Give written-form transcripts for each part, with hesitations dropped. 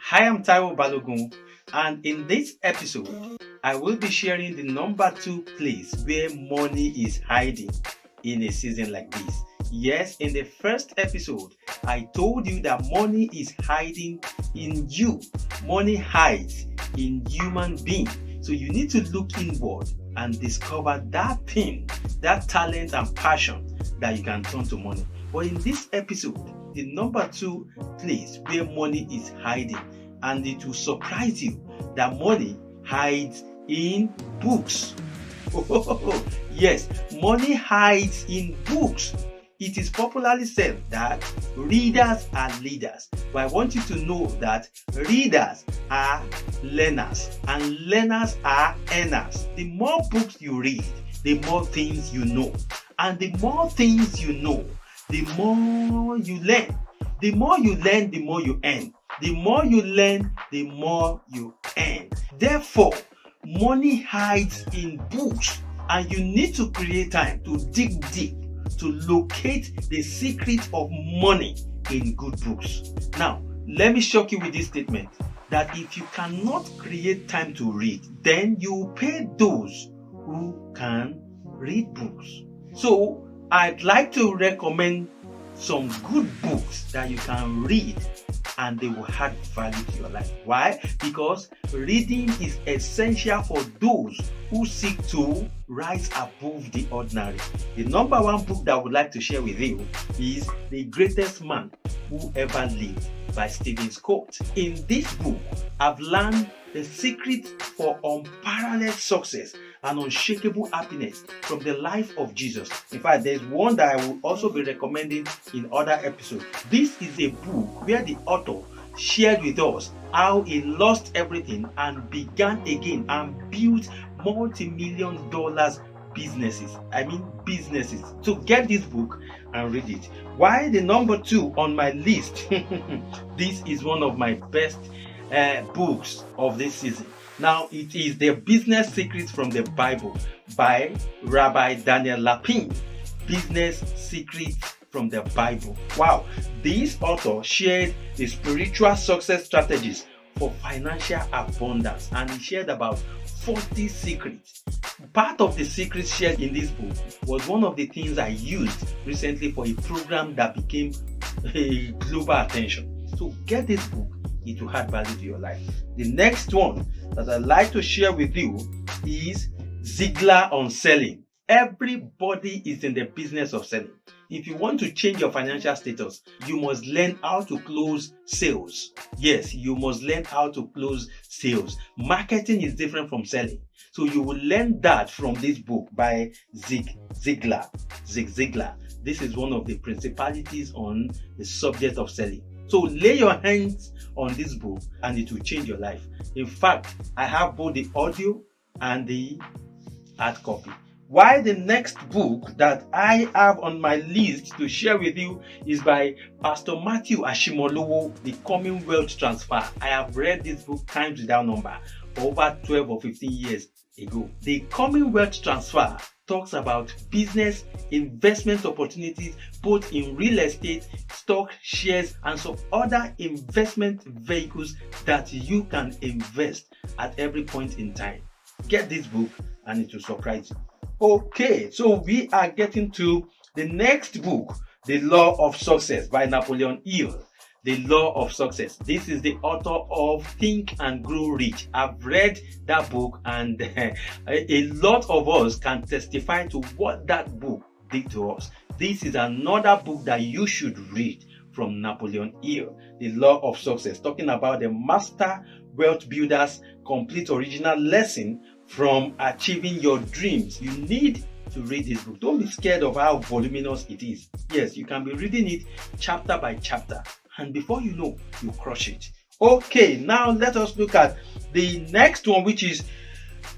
Hi, I'm Taiwo Balogun, and in this episode, I will be sharing the number 2 place where money is hiding in a season like this. Yes, in the first episode, I told you that money is hiding in you. Money hides in human being. So you need to look inward and discover that thing, that talent and passion that you can turn to money. But in this episode, the number 2 place where money is hiding, and it will surprise you that money hides in books. Yes, money hides in books. It is popularly said that readers are leaders, but I want you to know that readers are learners and learners are earners. The more books you read, the more things you know, and the more things you know, the more you learn. The more you learn, the more you earn. The more you learn, the more you earn. Therefore, money hides in books, and you need to create time to dig deep to locate the secret of money in good books. Now, let me shock you with this statement that if you cannot create time to read, then you pay those who can read books. So, I'd like to recommend some good books that you can read and they will add value to your life. Why? Because reading is essential for those who seek to rise above the ordinary. The number 1 book that I would like to share with you is The Greatest Man Who Ever Lived by Stephen Scott. In this book, I've learned the secret for unparalleled success and unshakable happiness from the life of Jesus. In fact, there's one that I will also be recommending in other episodes. This is a book where the author shared with us how he lost everything and began again and built multi-million dollars businesses. Businesses. So get this book and read it. Why the number 2 on my list? This is one of my best books of this season. Now, it is The Business Secrets from the Bible by Rabbi Daniel Lapin. Business Secrets from the Bible. Wow, this author shared the spiritual success strategies for financial abundance, and he shared about 40 secrets. Part of the secrets shared in this book was one of the things I used recently for a program that became a global attention. So get this book. It will add value to your life. The next one that I'd like to share with you is Ziglar on selling. Everybody is in the business of selling. If you want to change your financial status, you must learn how to close sales. Yes, you must learn how to close sales. Marketing is different from selling. So you will learn that from this book by Zig Ziglar. Zig Ziglar. This is one of the principalities on the subject of selling. So lay your hands on this book and it will change your life. In fact, I have both the audio and the hard copy. Why the next book that I have on my list to share with you is by Pastor Matthew Ashimolowo, The Commonwealth Transfer. I have read this book times without number for over 12 or 15 years ago. The Commonwealth Transfer talks about business investment opportunities both in real estate, stock, shares, and some other investment vehicles that you can invest at every point in time. Get this book and it will surprise you. Okay, so we are getting to the next book, The Law of Success by Napoleon Hill. The Law of Success. This is the author of Think and Grow Rich. I've read that book and a lot of us can testify to what that book did to us. This is another book that you should read from Napoleon Hill. The Law of Success, talking about the master wealth builder's complete original lesson from achieving your dreams. You need to read this book. Don't be scared of how voluminous it is. Yes, you can be reading it chapter by chapter, and before you know, you crush it. Okay, now let us look at the next one, which is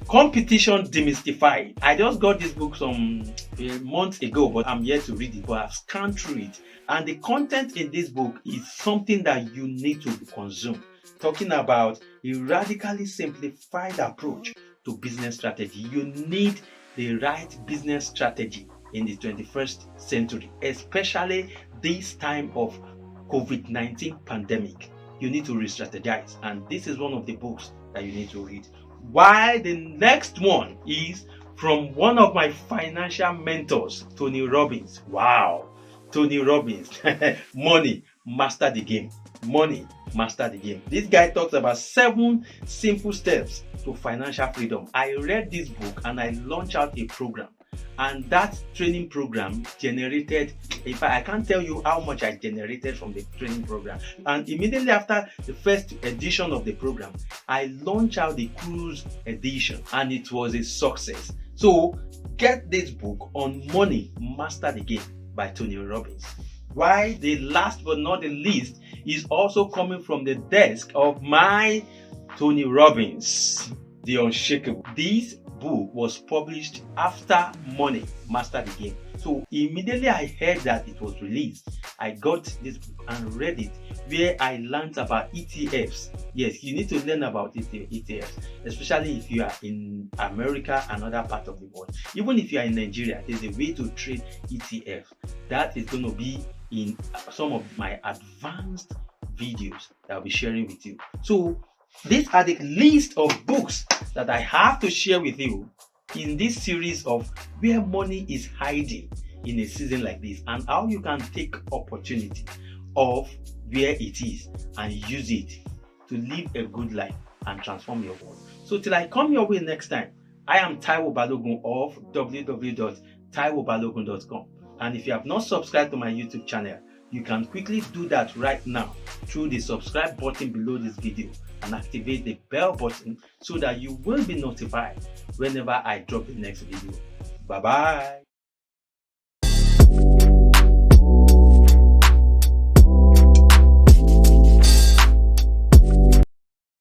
Competition Demystified. I just got this book some months ago, but I'm yet to read it, but I've scanned through it. And the content in this book is something that you need to consume. Talking about a radically simplified approach to business strategy. You need the right business strategy in the 21st century, especially this time of COVID-19 pandemic. you need to re-strategize. And this is one of the books that you need to read. While the next one is from one of my financial mentors, Tony Robbins. Wow, Tony Robbins. Money, master the game. Money, master the game. This guy talks about 7 simple steps to financial freedom. I read this book and I launched out a program. And that training program generated, in fact, I can't tell you how much I generated from the training program. And immediately after the first edition of the program, I launched out the cruise edition and it was a success. So get this book on Money, Master the Game by Tony Robbins. Why the last but not the least is also coming from the desk of my Tony Robbins, The Unshakable. This book was published after Money, Master the Game. So immediately I heard that it was released, I got this book and read it, where I learned about ETFs. Yes, you need to learn about ETFs, especially if you are in America and other parts of the world. Even if you are in Nigeria, there's a way to trade ETF. That is going to be in some of my advanced videos that I'll be sharing with you. So these are the list of books that I have to share with you in this series of where money is hiding in a season like this, and how you can take opportunity of where it is and use it to live a good life and transform your world. So till I come your way next time, I am Taiwo Balogun of www.taiwobalogun.com. And if you have not subscribed to my YouTube channel, you can quickly do that right now through the subscribe button below this video and activate the bell button so that you will be notified whenever I drop the next video. Bye bye.